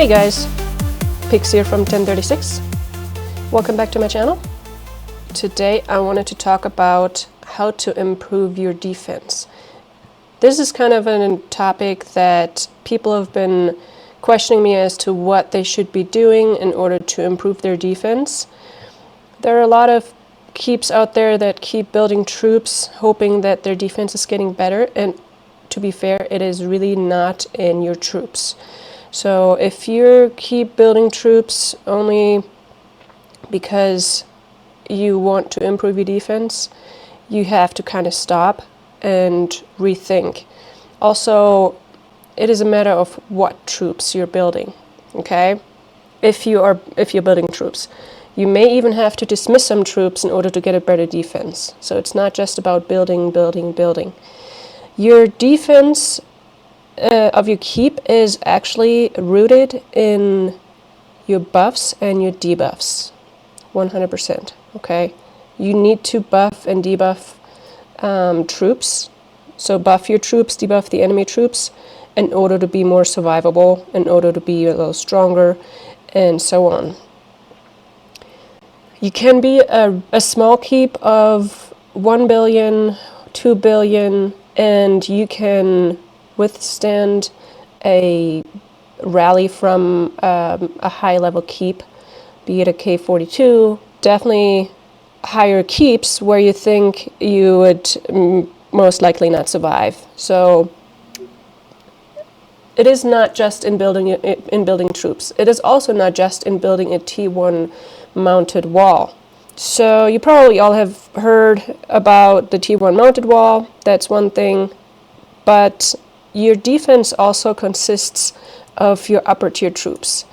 Hey guys, Pix here from 1036. Welcome back to my channel. Today I wanted to talk about how to improve your defense. This is kind of a topic that people have been questioning me as to what they should be doing in order to improve their defense. There are a lot of keeps out there that keep building troops hoping that their defense is getting better, and to be fair, it is really not in your troops. So if you keep building troops only because you want to improve your defense, you have to kind of stop and rethink. Also, it is a matter of what troops you're building, okay? If you're building troops, you may even have to dismiss some troops in order to get a better defense. So it's not just about building. Your defense of your keep is actually rooted in your buffs and your debuffs, 100%, okay? You need to buff and debuff troops. So buff your troops, debuff the enemy troops in order to be more survivable, in order to be a little stronger, and so on. You can be a small keep of 1 billion, 2 billion, and you can withstand a rally from a high level keep, be it a K42, definitely higher keeps where you think you would most likely not survive. So it is not just in building troops. It is also not just in building a T1 mounted wall. So you probably all have heard about the T1 mounted wall. That's one thing, but your defense also consists of your upper tier troops.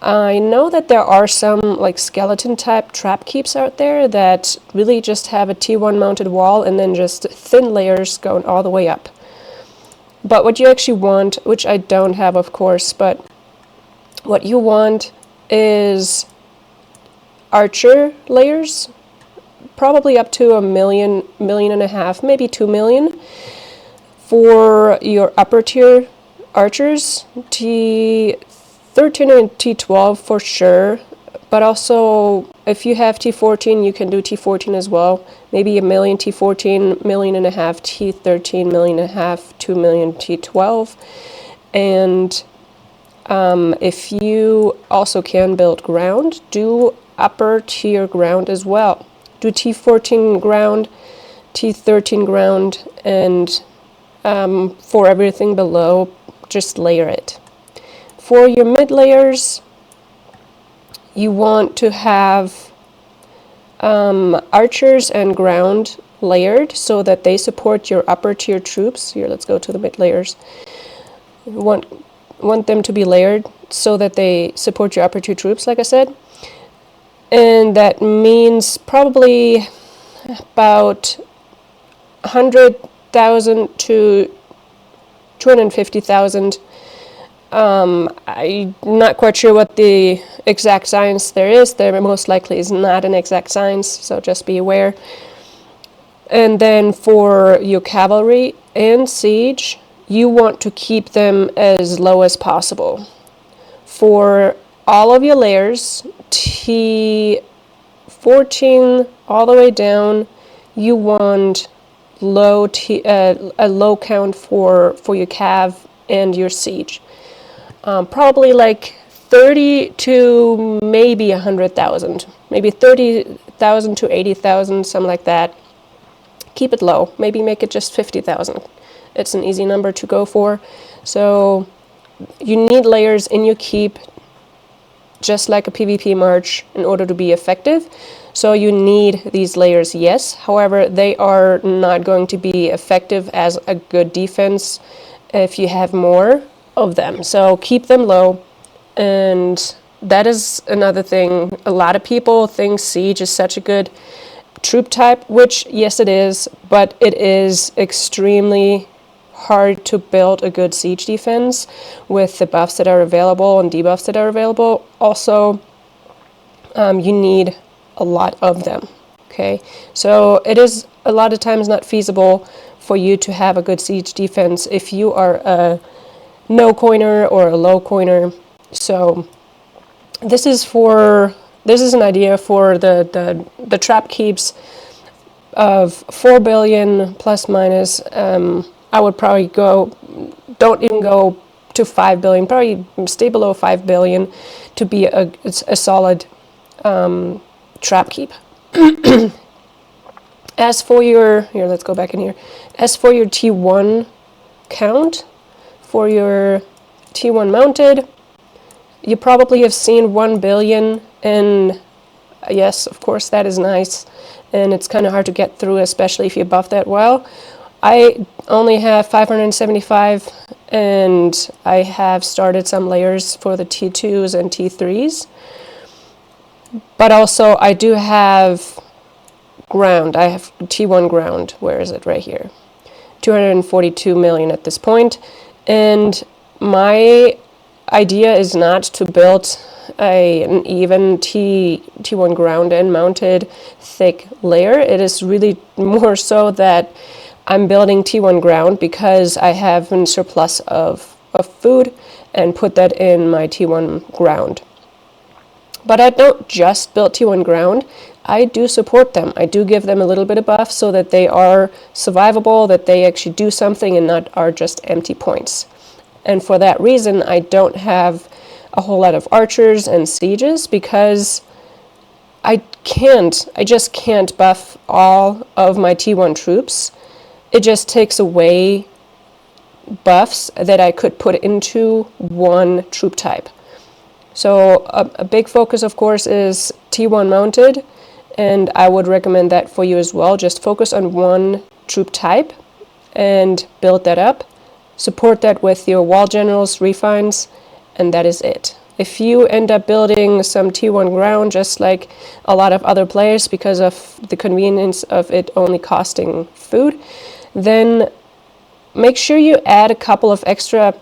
I know that there are some like skeleton type trap keeps out there that really just have a T1 mounted wall and then just thin layers going all the way up. But what you actually want, which I don't have of course, but what you want is archer layers, probably up to 1 million, 1.5 million, maybe 2 million. For your upper tier archers, T13 and T12 for sure, but also if you have T14, you can do T14 as well. Maybe 1 million T14, 1.5 million T13, 1.5 million, 2 million T12. And if you also can build ground, do upper tier ground as well. Do T14 ground, T13 ground, and for everything below, just layer it. For your mid layers, you want to have archers and ground layered so that they support your upper tier troops. Here, let's go to the mid layers. You want them to be layered so that they support your upper tier troops, like I said. And that means probably about 100,000 to 250,000. I'm not quite sure what the exact science there is. There most likely is not an exact science, so just be aware. And then for your cavalry and siege, you want to keep them as low as possible. For all of your layers, T14 all the way down, you want a low count for your cav and your siege. Probably like 30 to maybe 100,000, maybe 30,000 to 80,000, something like that. Keep it low. Maybe make it just 50,000. It's an easy number to go for. So you need layers in your keep, just like a PvP march, in order to be effective. So you need these layers, yes. However, they are not going to be effective as a good defense if you have more of them. So keep them low. And that is another thing. A lot of people think siege is such a good troop type, which yes it is, but it is extremely hard to build a good siege defense with the buffs that are available and debuffs that are available. Also, you need a lot of them, okay? So it is a lot of times not feasible for you to have a good siege defense if you are a no coiner or a low coiner. So this is an idea for the trap keeps of 4 billion plus minus. I would probably don't even go to 5 billion, probably stay below 5 billion to be a solid trap keep. As for let's go back in here. As for your T1 count, for your T1 mounted, you probably have seen 1 billion, and yes, of course, that is nice, and it's kind of hard to get through, especially if you buff that well. I only have 575, and I have started some layers for the T2s and T3s, but also I do have ground. I have T1 ground. Where is it? Right here. 242 million at this point, and my idea is not to build an even T1 ground and mounted thick layer. It is really more so that I'm building T1 ground because I have a surplus of food and put that in my T1 ground. But I don't just build T1 ground. I do support them. I do give them a little bit of buff so that they are survivable, that they actually do something and not are just empty points. And for that reason, I don't have a whole lot of archers and sieges because I just can't buff all of my T1 troops. It just takes away buffs that I could put into one troop type. So a big focus, of course, is T1 mounted, and I would recommend that for you as well. Just focus on one troop type and build that up. Support that with your wall generals, refines, and that is it. If you end up building some T1 ground, just like a lot of other players, because of the convenience of it only costing food, then make sure you add a couple of extra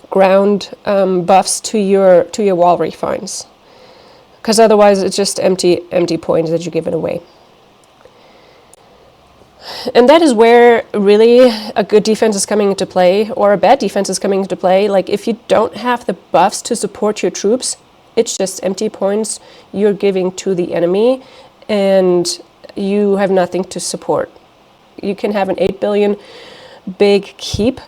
ground buffs to your wall refines, because otherwise it's just empty points that you're giving away. And that is where really a good defense is coming into play, or a bad defense is coming into play. Like if you don't have the buffs to support your troops, it's just empty points you're giving to the enemy, and you have nothing to support. You can have an 8 billion big keep,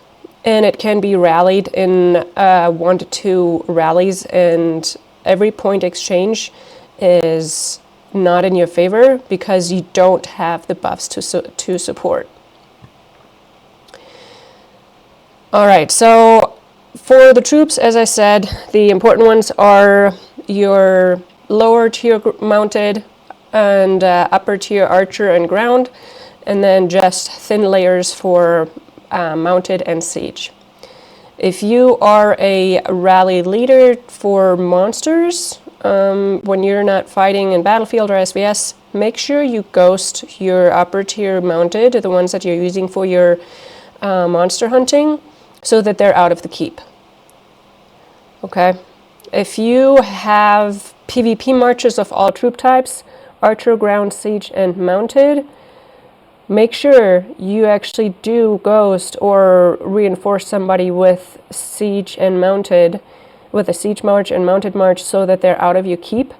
and it can be rallied in 1 to 2 rallies, and every point exchange is not in your favor because you don't have the buffs to support. All right, so for the troops, as I said, the important ones are your lower tier mounted and upper tier archer and ground, and then just thin layers for mounted and siege. If you are a rally leader for monsters, when you're not fighting in Battlefield or SVS, make sure you ghost your upper tier mounted, the ones that you're using for your monster hunting, so that they're out of the keep. Okay? If you have PvP marches of all troop types, archer, ground, siege, and mounted, make sure you actually do ghost or reinforce somebody with siege and mounted, with a siege march and mounted march, so that they're out of your keep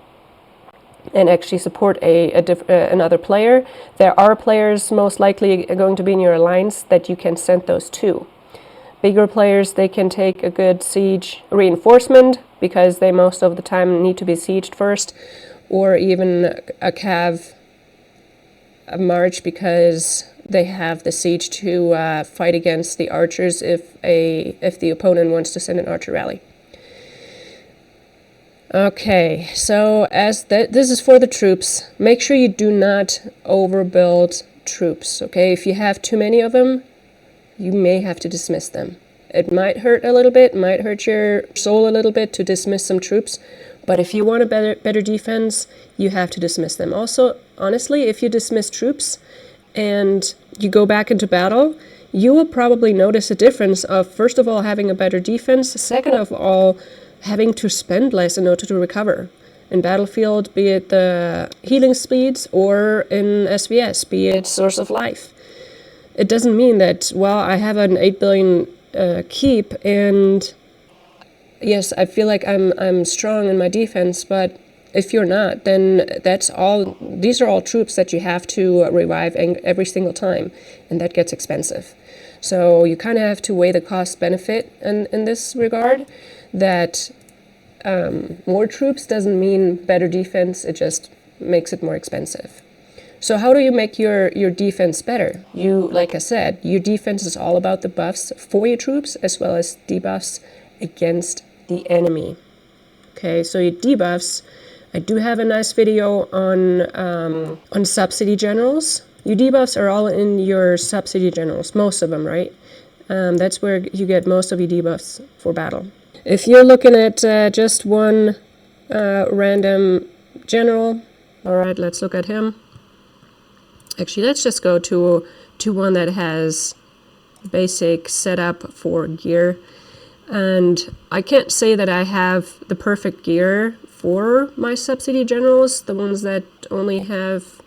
and actually support another player. There are players most likely going to be in your alliance that you can send those to. Bigger players, they can take a good siege reinforcement because they most of the time need to be sieged first, or even a cav march because they have the siege to fight against the archers if the opponent wants to send an archer rally. Okay, so this is for the troops. Make sure you do not overbuild troops, okay? If you have too many of them, you may have to dismiss them. It might hurt a little bit, might hurt your soul a little bit to dismiss some troops, but if you want a better defense, you have to dismiss them. Also, honestly, if you dismiss troops and you go back into battle, you will probably notice a difference of, first of all, having a better defense, second of all, having to spend less in order to recover. In Battlefield, be it the healing speeds, or in SVS, be it Source of Life. It doesn't mean that, well, I have an 8 billion keep and yes, I feel like I'm strong in my defense, but if you're not, then these are all troops that you have to revive every single time, and that gets expensive. So you kind of have to weigh the cost benefit in this regard, that more troops doesn't mean better defense, it just makes it more expensive. So how do you make your defense better? Like I said, your defense is all about the buffs for your troops as well as debuffs against the enemy. Okay, so your debuffs, I do have a nice video on subsidy generals. Your debuffs are all in your subsidy generals, most of them, right? That's where you get most of your debuffs for battle. If you're looking at just one random general, all right, let's look at him. Actually, let's just go to one that has basic setup for gear. And I can't say that I have the perfect gear for my subsidy generals, the ones that only have,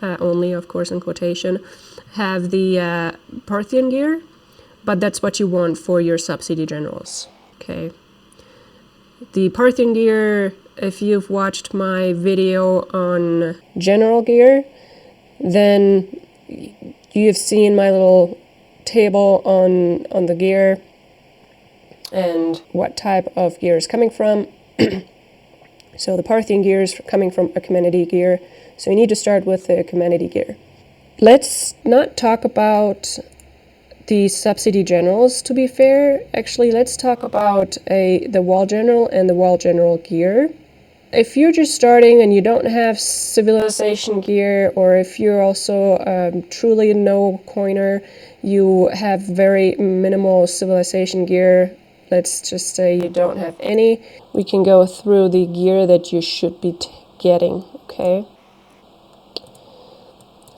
only of course in quotation, have the Parthian gear, but that's what you want for your subsidy generals. Okay. The Parthian gear, if you've watched my video on general gear, then you've seen my little table on the gear and what type of gear is coming from. So the Parthian gear is coming from Achaemenid gear, so you need to start with the Achaemenid gear. Let's not talk about the subsidy generals, to be fair. Actually, let's talk about the wall general and the wall general gear. If you're just starting and you don't have civilization gear, or if you're also truly no coiner, you have very minimal civilization gear, let's just say you don't have any, we can go through the gear that you should be getting, okay?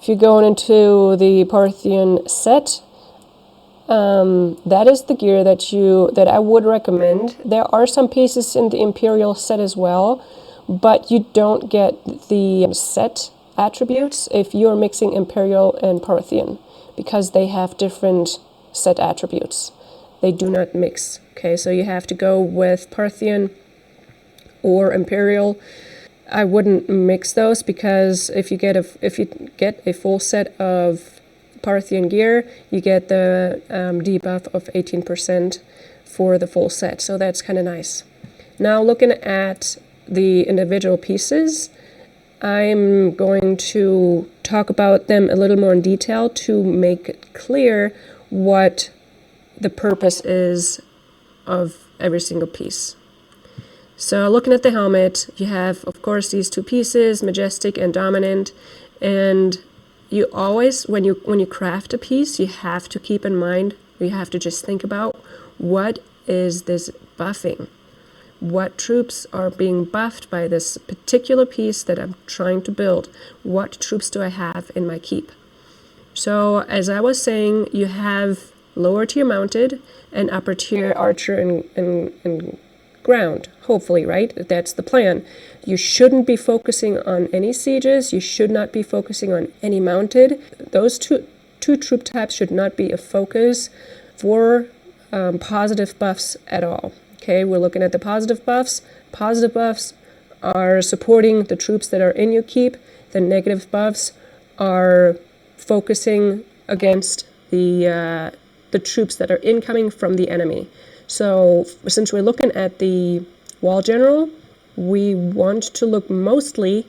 If you're going into the Parthian set, that is the gear that I would recommend. There are some pieces in the Imperial set as well, but you don't get the set attributes if you're mixing Imperial and Parthian, because they have different set attributes. They do not mix. Okay, so you have to go with Parthian or Imperial. I wouldn't mix those, because if you get a full set of Parthian gear, you get the debuff of 18% for the full set, so that's kind of nice. Now looking at the individual pieces, I'm going to talk about them a little more in detail to make it clear what the purpose is of every single piece. So looking at the helmet, you have of course these two pieces, majestic and dominant, and you always, when you craft a piece, you have to keep in mind, you have to just think about, what is this buffing? What troops are being buffed by this particular piece that I'm trying to build? What troops do I have in my keep? So as I was saying, you have lower tier mounted and upper tier archer and ground, hopefully, right? That's the plan. You shouldn't be focusing on any sieges. You should not be focusing on any mounted. Those two troop types should not be a focus for positive buffs at all. Okay, we're looking at the positive buffs. Positive buffs are supporting the troops that are in your keep. The negative buffs are focusing against the troops that are incoming from the enemy. So since we're looking at the wall general, we want to look mostly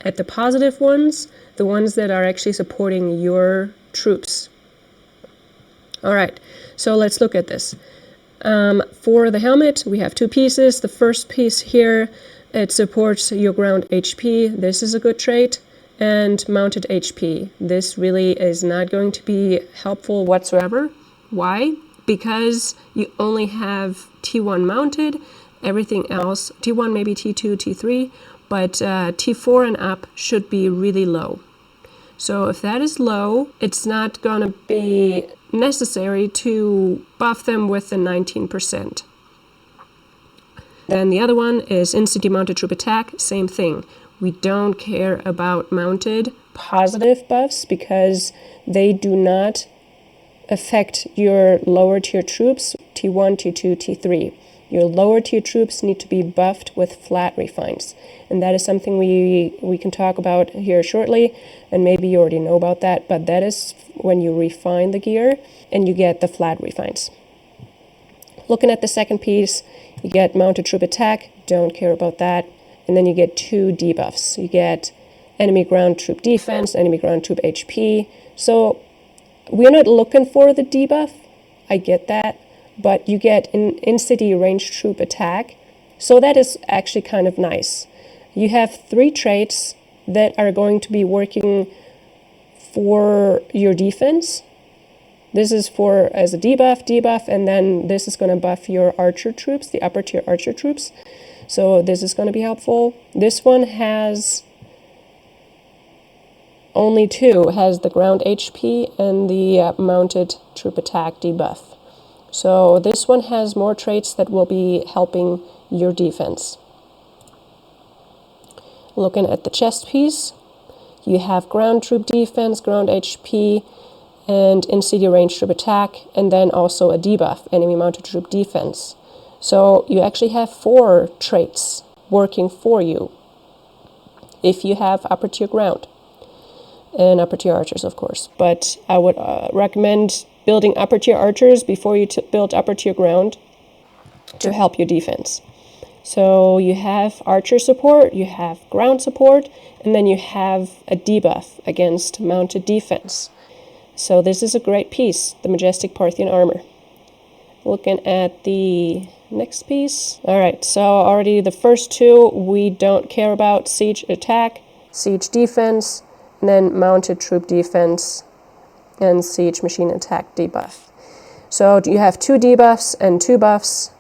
at the positive ones, the ones that are actually supporting your troops. All right, so let's look at this. For the helmet, we have two pieces. The first piece here, it supports your ground HP. This is a good trait. And mounted HP. This really is not going to be helpful whatsoever. Why? Because you only have T1 mounted. Everything else, T1, maybe T2, T3, but T4 and up should be really low. So if that is low, it's not going to be necessary to buff them with the 19%. Then the other one is instantly mounted troop attack, same thing. We don't care about mounted positive buffs because they do not affect your lower tier troops, T1, T2, T3. Your lower tier troops need to be buffed with flat refines. And that is something we can talk about here shortly, and maybe you already know about that, but that is when you refine the gear and you get the flat refines. Looking at the second piece, you get mounted troop attack, don't care about that, and then you get 2 debuffs. You get enemy ground troop defense, enemy ground troop HP. So we're not looking for the debuff, I get that, but you get in-city ranged troop attack, so that is actually kind of nice. You have 3 traits that are going to be working for your defense. This is for as a debuff, and then this is going to buff your archer troops, the upper tier archer troops. So this is going to be helpful. This one has only 2, has the ground HP and the mounted troop attack debuff. So this one has more traits that will be helping your defense. Looking at the chest piece, you have ground troop defense, ground HP, and in-city range troop attack, and then also a debuff, enemy mounted troop defense. So you actually have 4 traits working for you if you have upper tier ground and upper tier archers, of course. But I would recommend building upper tier archers before you build upper tier ground to help your defense. So you have archer support, you have ground support, and then you have a debuff against mounted defense. So this is a great piece, the Majestic Parthian armor. Looking at the next piece. Alright, so already the first 2 we don't care about: siege attack, siege defense, and then mounted troop defense, and siege machine attack debuff. So you have 2 debuffs and 2 buffs.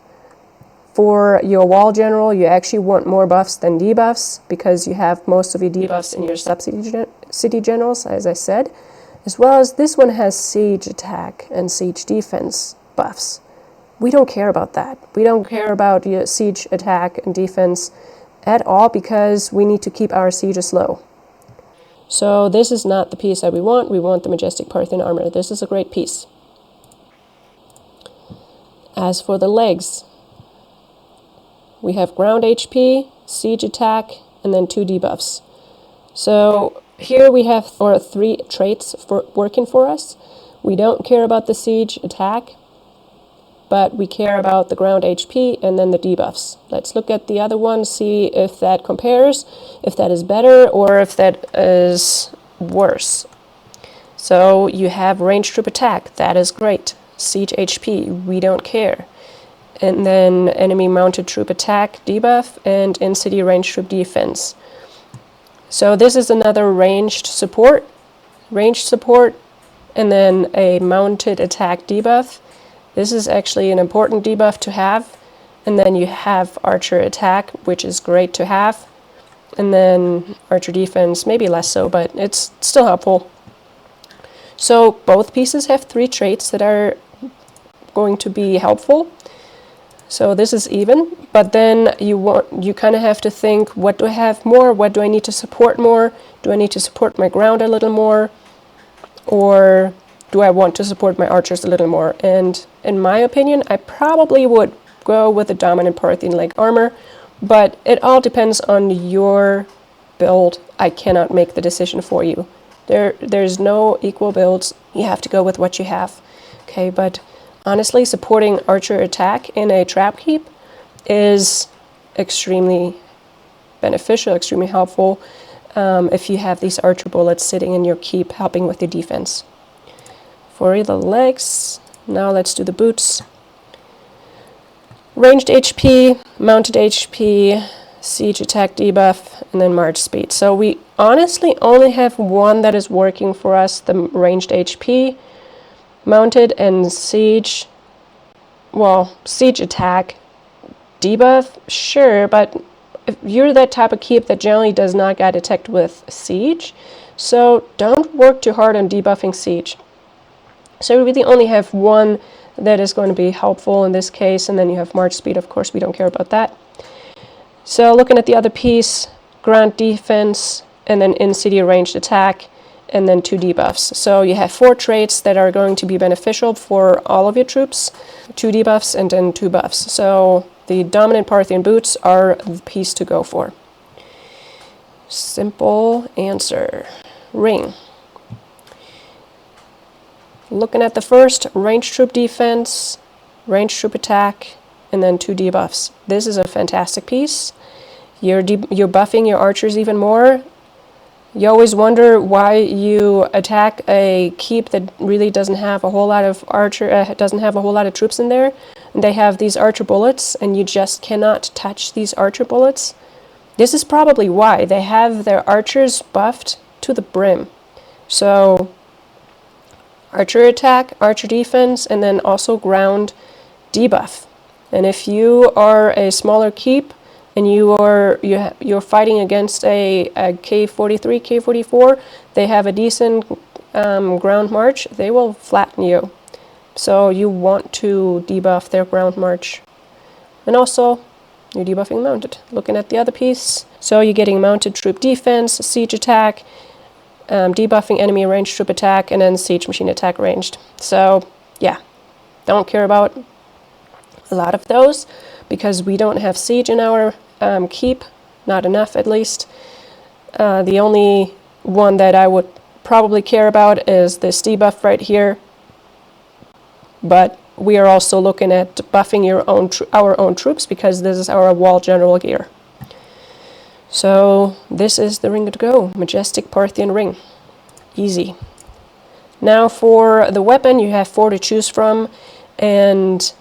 For your wall general, you actually want more buffs than debuffs because you have most of your debuffs in your sub-city generals, as I said, as well as this one has siege attack and siege defense buffs. We don't care about that. We don't care about your siege attack and defense at all because we need to keep our sieges low. So this is not the piece that we want. We want the Majestic Parthian armor. This is a great piece. As for the legs, we have ground HP, siege attack, and then 2 debuffs. So here we have 3 traits working for us. We don't care about the siege attack, but we care about the ground HP and then the debuffs. Let's look at the other one, see if that compares, if that is better, or if that is worse. So you have ranged troop attack, that is great. Siege HP, we don't care. And then enemy mounted troop attack debuff and in-city ranged troop defense. So this is another ranged support, and then a mounted attack debuff. This is actually an important debuff to have. And then you have archer attack, which is great to have. And then archer defense, maybe less so, but it's still helpful. So both pieces have 3 traits that are going to be helpful. So this is even, but then you kind of have to think, what do I have more? What do I need to support more? Do I need to support my ground a little more? Or do I want to support my archers a little more? And in my opinion, I probably would go with the dominant Parthian leg armor, but it all depends on your build. I cannot make the decision for you. There's no equal builds. You have to go with what you have. Okay, but honestly, supporting archer attack in a trap keep is extremely beneficial, extremely helpful if you have these archer bullets sitting in your keep helping with your defense. For the legs, now let's do the boots. Ranged HP, mounted HP, siege attack debuff, and then march speed. So we honestly only have one that is working for us, the ranged HP. Mounted and siege, well, siege attack debuff, sure, but if you're that type of keep that generally does not get attacked with siege, so don't work too hard on debuffing siege. So we really only have one that is going to be helpful in this case, and then you have march speed. Of course, we don't care about that. So looking at the other piece, ground defense, and then in-city ranged attack, and then 2 debuffs. So you have 4 traits that are going to be beneficial for all of your troops, 2 debuffs and then 2 buffs. So the dominant Parthian boots are the piece to go for. Simple answer. Ring. Looking at the first, range troop defense, range troop attack, and then 2 debuffs. This is a fantastic piece. You're buffing your archers even more. You always wonder why you attack a keep that really doesn't have a whole lot of troops in there, and they have these archer bullets, and you just cannot touch these archer bullets. This is probably why they have their archers buffed to the brim. So archer attack, archer defense, and then also ground debuff. And if you are a smaller keep and you're fighting against a K43, K44, they have a decent ground march, they will flatten you. So you want to debuff their ground march. And also, you're debuffing mounted. Looking at the other piece, so you're getting mounted troop defense, siege attack, debuffing enemy ranged troop attack, and then siege machine attack ranged. So yeah, don't care about a lot of those because we don't have siege in our keep, not enough at least. The only one that I would probably care about is this debuff right here, but we are also looking at buffing our own troops because this is our wall general gear. So this is the ring to go, Majestic Parthian Ring. Easy. Now for the weapon, you have 4 to choose from, and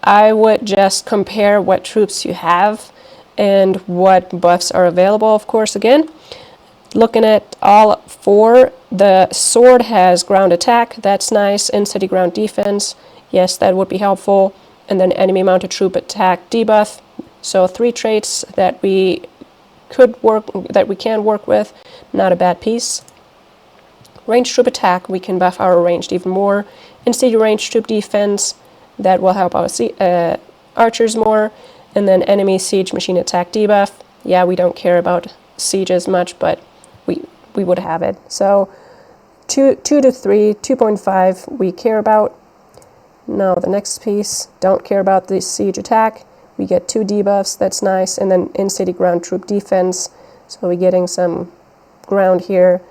I would just compare what troops you have and what buffs are available, of course, again. Looking at all 4, the sword has ground attack, that's nice, and city ground defense, yes, that would be helpful, and then enemy mounted troop attack debuff. So 3 traits that we can work with, not a bad piece. Ranged troop attack, we can buff our ranged even more. And city ranged troop defense, that will help our archers more. And then enemy siege machine attack debuff. Yeah, we don't care about siege as much, but we would have it. So 2 to 3, 2.5 we care about. Now the next piece, don't care about the siege attack. We get 2 debuffs, that's nice, and then in-city ground troop defense. So we're getting some ground here.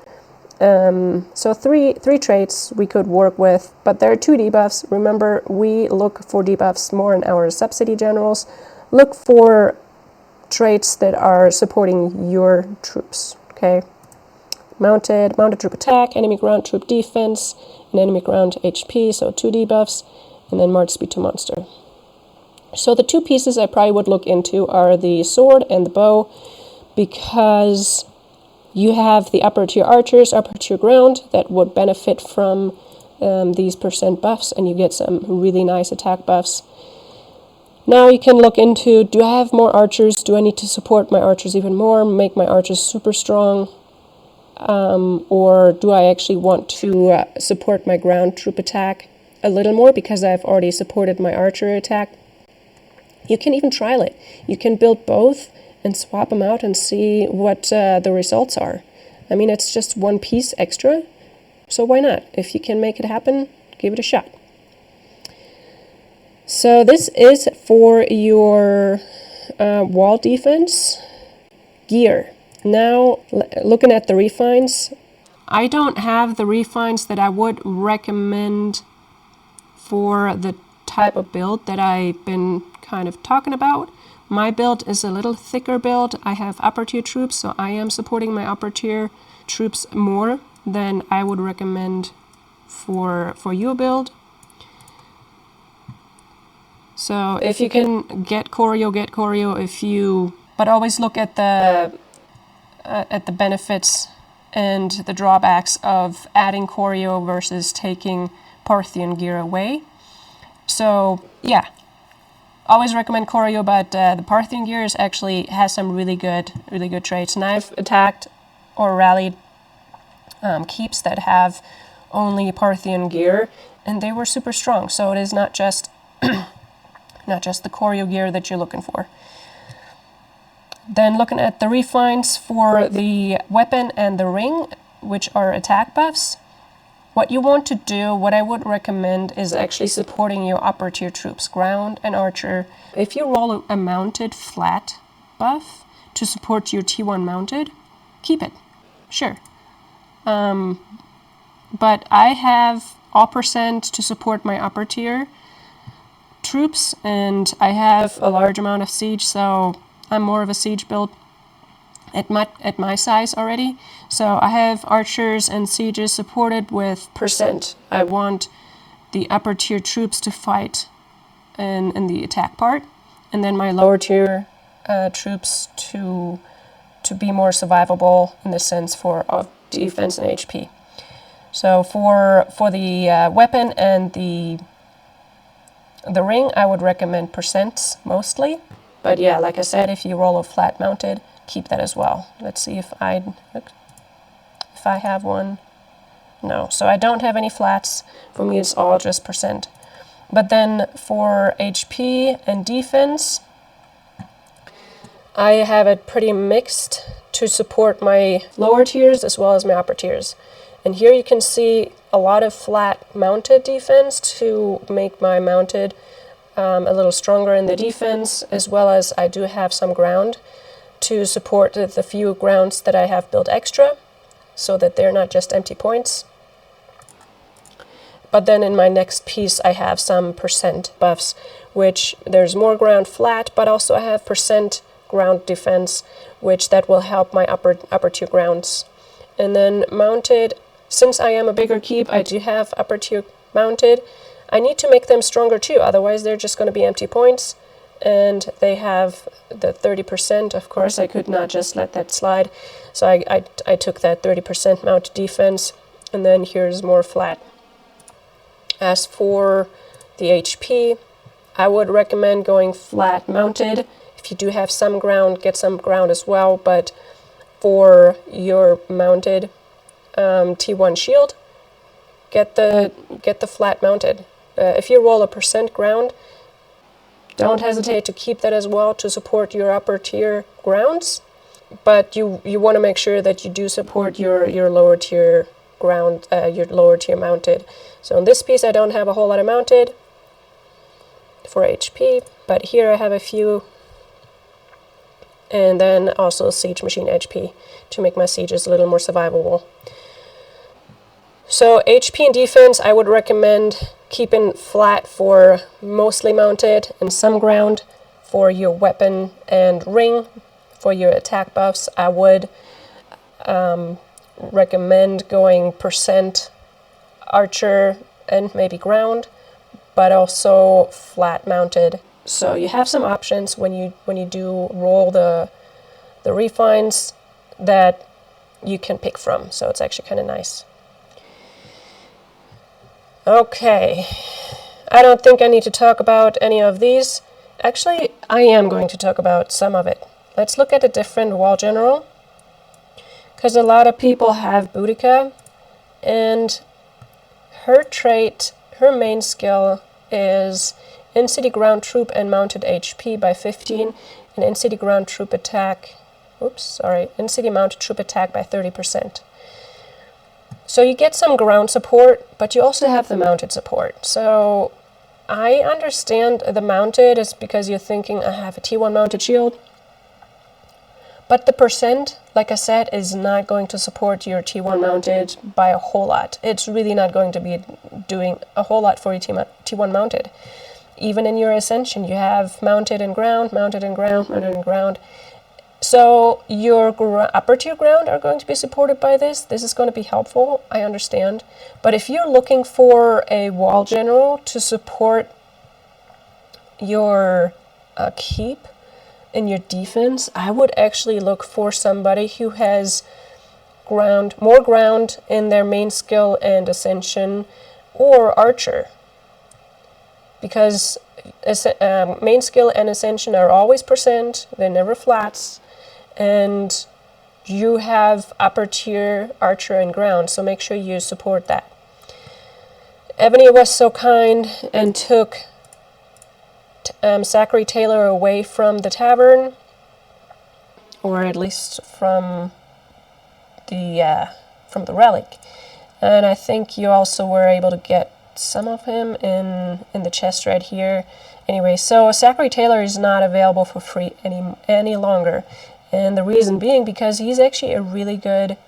So three traits we could work with, but there are 2 debuffs. Remember, we look for debuffs more in our subsidy generals. Look for traits that are supporting your troops, okay? Mounted troop attack, enemy ground troop defense, and enemy ground HP, so 2 debuffs, and then march speed to monster. So the 2 pieces I probably would look into are the sword and the bow, because you have the upper tier archers, upper tier ground that would benefit from these percent buffs, and you get some really nice attack buffs. Now you can look into, do I have more archers? Do I need to support my archers even more, make my archers super strong? Or do I actually want to support my ground troop attack a little more because I've already supported my archer attack? You can even trial it. You can build both and swap them out and see what the results are. I mean, it's just 1 piece extra, so why not? If you can make it happen, give it a shot. So this is for your wall defense gear. Now, looking at the refines, I don't have the refines that I would recommend for the type of build that I've been kind of talking about. My build is a little thicker build. I have upper tier troops, so I am supporting my upper tier troops more than I would recommend for your build. So if you can get choreo, but always look at the benefits and the drawbacks of adding choreo versus taking Parthian gear away. So yeah, always recommend choreo, but the Parthian gear actually has some really good traits. And I've attacked or rallied keeps that have only Parthian gear, and they were super strong. So it is not just not just the choreo gear that you're looking for. Then looking at the refines for the weapon and the ring, which are attack buffs. What you want to do, what I would recommend, is actually supporting your upper tier troops, ground and archer. If you roll a mounted flat buff to support your T1 mounted, keep it, sure. But I have all percent to support my upper tier troops, and I have a large amount of siege, so I'm more of a siege build at my size already. So I have archers and sieges supported with percent. I want the upper tier troops to fight in the attack part, and then my lower tier troops to be more survivable in the sense of defense and HP. So for the weapon and the ring, I would recommend percents mostly. But yeah, like I said, if you roll a flat mounted, keep that as well. Let's see if I have one. No, so I don't have any flats. For me, it's all just percent. But then for HP and defense, I have it pretty mixed to support my lower tiers as well as my upper tiers. And here you can see a lot of flat mounted defense to make my mounted a little stronger in the defense, as well as I do have some ground to support the few grounds that I have built extra, so that they're not just empty points. But then in my next piece I have some percent buffs, which there's more ground flat, but also I have percent ground defense, which that will help my upper tier grounds. And then mounted, since I am a bigger keep, I do have upper tier mounted. I need to make them stronger too, otherwise they're just going to be empty points. And they have the 30%. Of course, I could not just let that slide. So I took that 30% mounted defense, and then here's more flat. As for the HP, I would recommend going flat mounted. If you do have some ground, get some ground as well. But for your mounted T1 shield, get the flat mounted. If you roll a percent ground, don't hesitate to keep that as well to support your upper tier grounds, but you want to make sure that you do support your lower tier ground, your lower tier mounted. So in this piece I don't have a whole lot of mounted for HP, but here I have a few, and then also siege machine HP to make my sieges a little more survivable. So HP and defense, I would recommend keeping flat for mostly mounted and some ground. For your weapon and ring, for your attack buffs, I would recommend going percent archer and maybe ground, but also flat mounted. So you have some options when you do roll the refines that you can pick from. So it's actually kind of nice. Okay, I don't think I need to talk about any of these. Actually, I am going to talk about some of it. Let's look at a different wall general, because a lot of people have Boudica, and her trait, her main skill is in-city ground troop and mounted HP by 15, and in-city ground troop attack, in-city mounted troop attack by 30%. So you get some ground support, but you also have the mounted support. So I understand the mounted is because you're thinking, I have a T1 mounted shield. But the percent, like I said, is not going to support your T1 mounted by a whole lot. It's really not going to be doing a whole lot for your T1 mounted. Even in your ascension, you have mounted and ground, mounted and ground, mounted and ground. So your upper tier ground are going to be supported by this. This is going to be helpful, I understand. But if you're looking for a wall general to support your keep in your defense, I would actually look for somebody who has more ground in their main skill and ascension, or archer. Because main skill and ascension are always percent, they're never flats. And you have upper tier archer and ground, so make sure you support that. Evony was so kind and took Zachary Taylor away from the tavern, or at least from the relic. And I think you also were able to get some of him in the chest right here. Anyway, so Zachary Taylor is not available for free any longer. And the reason being because he's actually a really good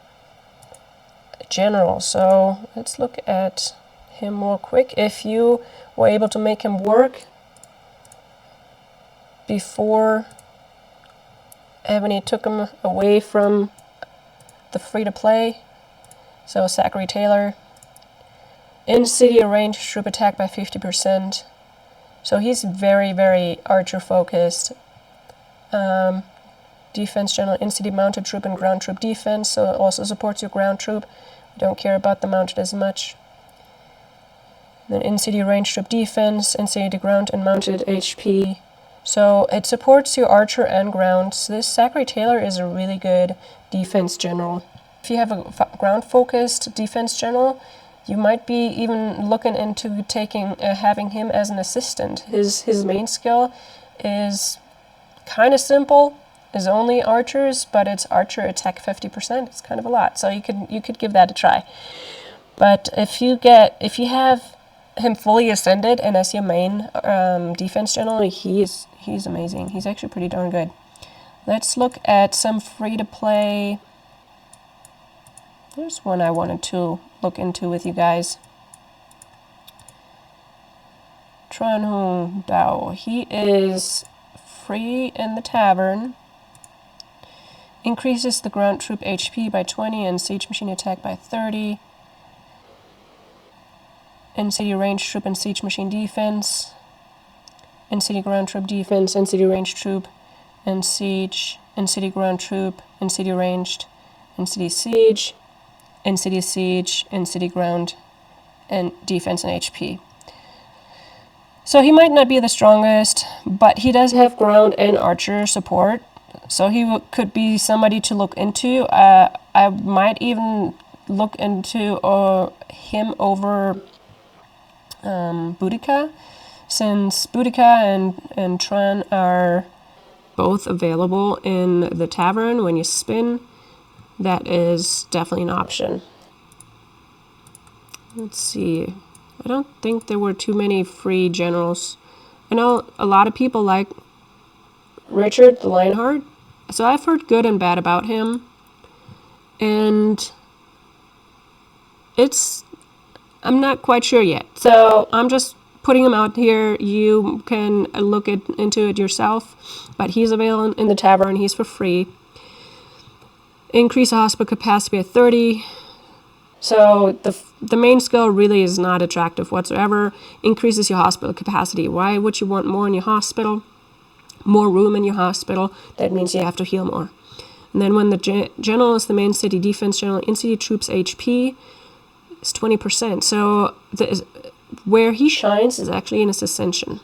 general. So let's look at him more quick. If you were able to make him work before Evony took him away from the free-to-play. So Zachary Taylor, in-city range troop attack by 50%. So he's very, very archer-focused. Defense general, in-city mounted troop and ground troop defense, so it also supports your ground troop. We don't care about the mounted as much. Then in-city range troop defense, in-city ground and mounted HP. So it supports your archer and ground. So this Zachary Taylor is a really good defense general. If you have a ground-focused defense general, you might be even looking into having him as an assistant. His main skill is kind of simple. Is only archers, but it's archer attack 50%. It's kind of a lot, so you could give that a try. But if you have him fully ascended and as your main defense general, he's amazing. He's actually pretty darn good. Let's look at some free-to-play. There's one I wanted to look into with you guys. Tran Hung Dao. He is free in the tavern. Increases the ground troop HP by 20 and siege machine attack by 30. In-city range troop and siege machine defense. In-city ground troop defense, in-city range troop, and siege, in-city ground troop, in-city ranged, in-city siege, in-city siege, in-city ground, and defense and HP. So he might not be the strongest, but he does have ground and archer support. So he could be somebody to look into. I might even look into him over Boudica, since Boudica and Tran are both available in the tavern when you spin. That is definitely an option. Let's see. I don't think there were too many free generals. I know a lot of people like Richard the Lionheart, so I've heard good and bad about him, and I'm not quite sure yet, so I'm just putting him out here. You can look into it yourself, but he's available in the tavern. He's for free. Increase the hospital capacity by 30. So the main skill really is not attractive whatsoever. Increases your hospital capacity. Why would you want more in your hospital? More room in your hospital, that means you have to heal more. And then when the general is the main city defense general, in-city troops HP is 20%. So where he shines is actually in his ascension.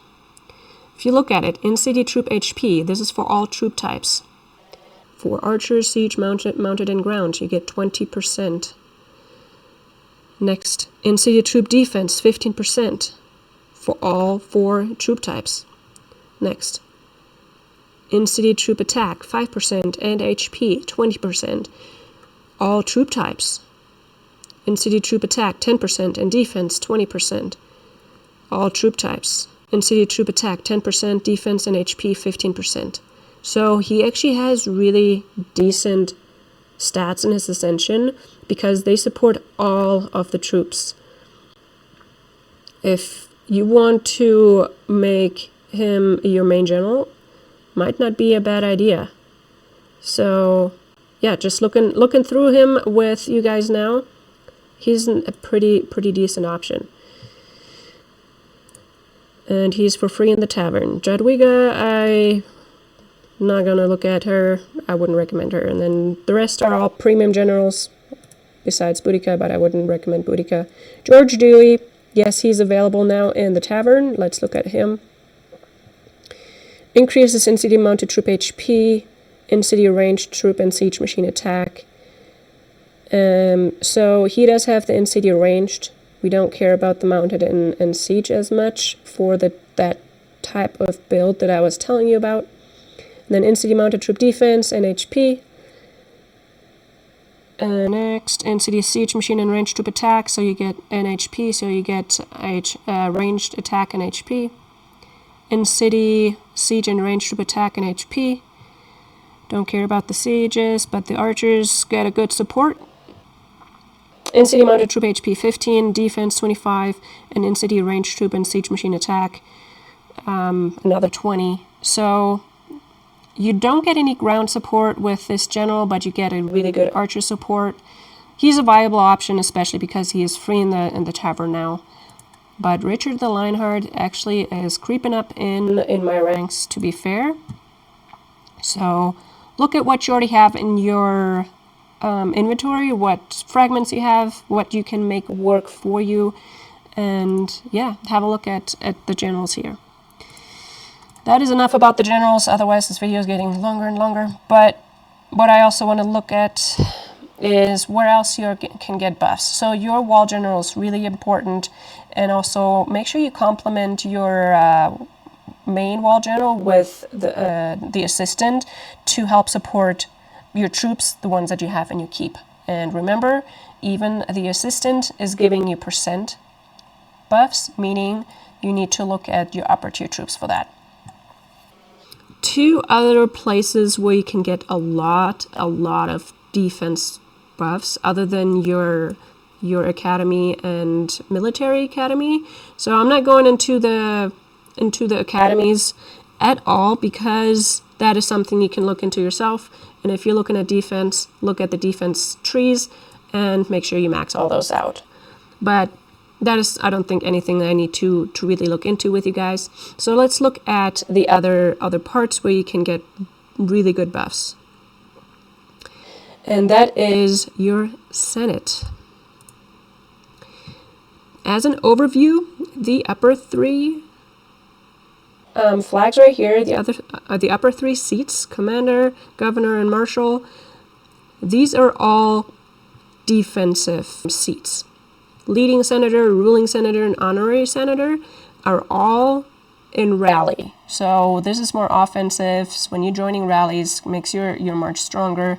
If you look at it, in-city troop HP, this is for all troop types. For archers, siege, mounted and ground, you get 20%. Next, in-city troop defense, 15% for all 4 troop types. Next, in-city troop attack, 5%, and HP, 20%. All troop types. In-city troop attack, 10%, and defense, 20%. All troop types. In-city troop attack, 10%, defense, and HP, 15%. So he actually has really decent stats in his ascension because they support all of the troops. If you want to make him your main general, might not be a bad idea. So yeah, just looking through him with you guys now, he's a pretty decent option. And he's for free in the tavern. Jadwiga, I'm not gonna look at her. I wouldn't recommend her. And then the rest are all premium generals besides Boudica, but I wouldn't recommend Boudica. George Dewey, yes, he's available now in the tavern. Let's look at him. Increases in-city mounted troop HP, in-city ranged troop and siege machine attack. So he does have the in-city ranged. We don't care about the mounted and siege as much for that type of build that I was telling you about. And then in-city mounted troop defense and HP. Next, in-city siege machine and ranged troop attack, so you get NHP, so you get ranged attack and HP. In-city siege and ranged troop attack and HP. Don't care about the sieges, but the archers get a good support. In-city mounted troop HP 15, defense 25, and in-city ranged troop and siege machine attack another 20. So you don't get any ground support with this general, but you get a really good archer support. He's a viable option, especially because he is free in the tavern now. But Richard the Lionheart actually is creeping up in my ranks, to be fair. So look at what you already have in your inventory, what fragments you have, what you can make work for you, and yeah, have a look at the generals here. That is enough about the generals, otherwise this video is getting longer and longer. But what I also want to look at is where else you can get buffs. So your wall general is really important, and also make sure you complement your main wall general with the assistant to help support your troops, the ones that you have and you keep. And remember, even the assistant is giving you % buffs, meaning you need to look at your upper tier troops for that. Two other places where you can get a lot of defense buffs other than your academy and military academy. So I'm not going into the academies at all, because that is something you can look into yourself. And if you're looking at defense, look at the defense trees and make sure you max all those out. But that is, I don't think, anything that I need to really look into with you guys. So let's look at the other parts where you can get really good buffs. And that is your Senate. As an overview, the upper three flags right here, the upper three seats, commander, governor, and marshal, these are all defensive seats. Leading senator, ruling senator, and honorary senator are all in rally. So this is more offensive. When you're joining rallies, makes your march stronger.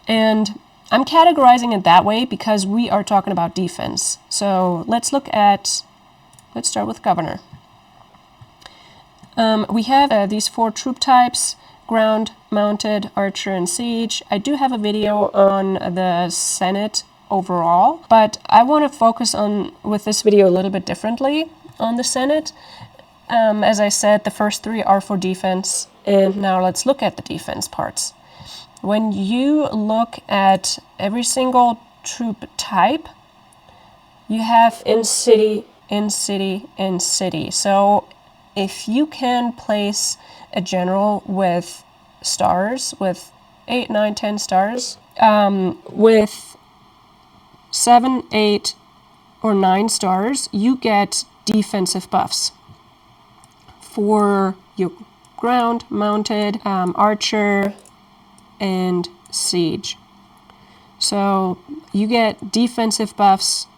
And I'm categorizing it that way because we are talking about defense. So let's start with governor. We have these 4 troop types: ground, mounted, archer, and siege. I do have a video on the Senate overall, but I want to focus on, with this video, a little bit differently on the Senate. As I said, the first 3 are for defense, and now let's look at the defense parts. When you look at every single troop type, you have in city, in city, in city. So if you can place a general with stars, with 8, 9, 10 stars, with 7, 8, or 9 stars, you get defensive buffs for your ground, mounted, archer, and siege. So you get defensive buffs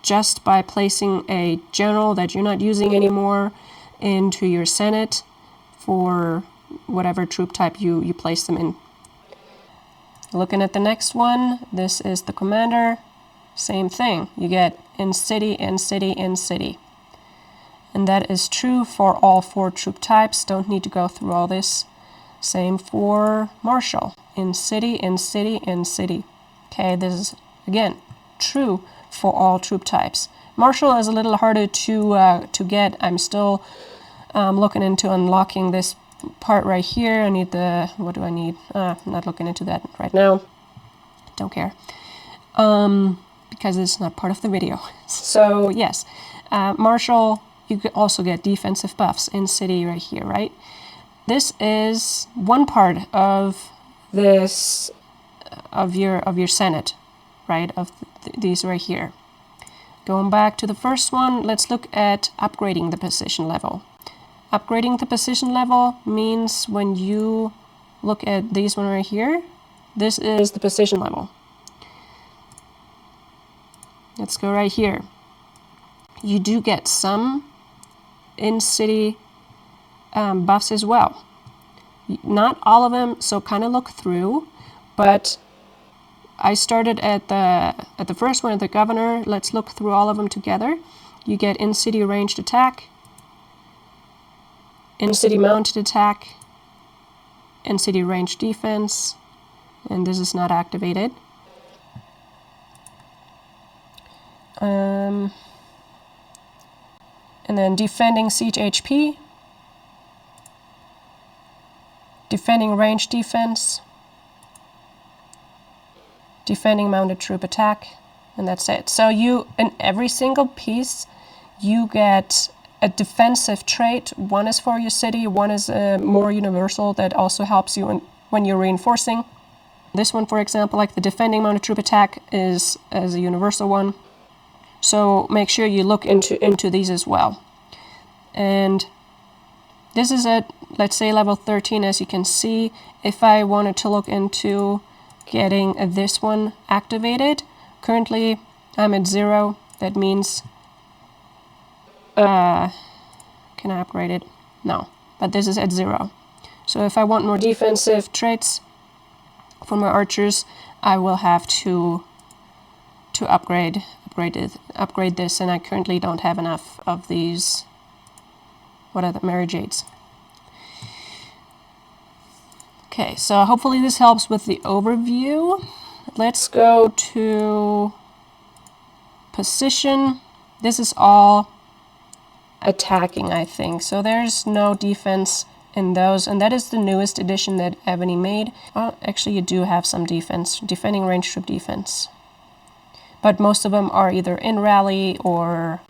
just by placing a general that you're not using anymore into your Senate for whatever troop type you place them in. Looking at the next one, this is the commander. Same thing. You get in city, in city, in city. And that is true for all 4 troop types. Don't need to go through all this. Same for marshal. In city, in city, in city. Okay, this is, again, true for all troop types. Marshal is a little harder to get. I'm still looking into unlocking this part right here. I need the, what do I need? I'm not looking into that right now. Don't care. Because it's not part of the video. So yes, marshal, you could also get defensive buffs in city right here, right? This is one part of this, of your Senate, right? Of these right here. Going back to the first one, let's look at upgrading the position level. Upgrading the position level means when you look at these one right here, this is the position level. Let's go right here. You do get some in-city buffs as well. Not all of them, so kind of look through, but I started at the first one, the governor. Let's look through all of them together. You get in-city ranged attack, in-city mounted attack, in-city ranged defense, and this is not activated. And then defending siege HP, defending range defense, defending mounted troop attack, and that's it. So you, in every single piece, you get a defensive trait. One is for your city, one is more universal that also helps you when you're reinforcing. This one, for example, like the defending mounted troop attack, is as a universal one. So make sure you look into these as well. And this is at, let's say, level 13, as you can see. If I wanted to look into getting this one activated, currently I'm at 0. That means, can I upgrade it? No, but this is at 0. So if I want more defensive traits for my archers, I will have to upgrade this, and I currently don't have enough of these. What are the Mary Jades? Okay, so hopefully this helps with the overview. Let's go to position. This is all attacking, I think. So there's no defense in those, and that is the newest edition that Evony made. Actually, you do have some defense, defending range troop defense. But most of them are either in rally or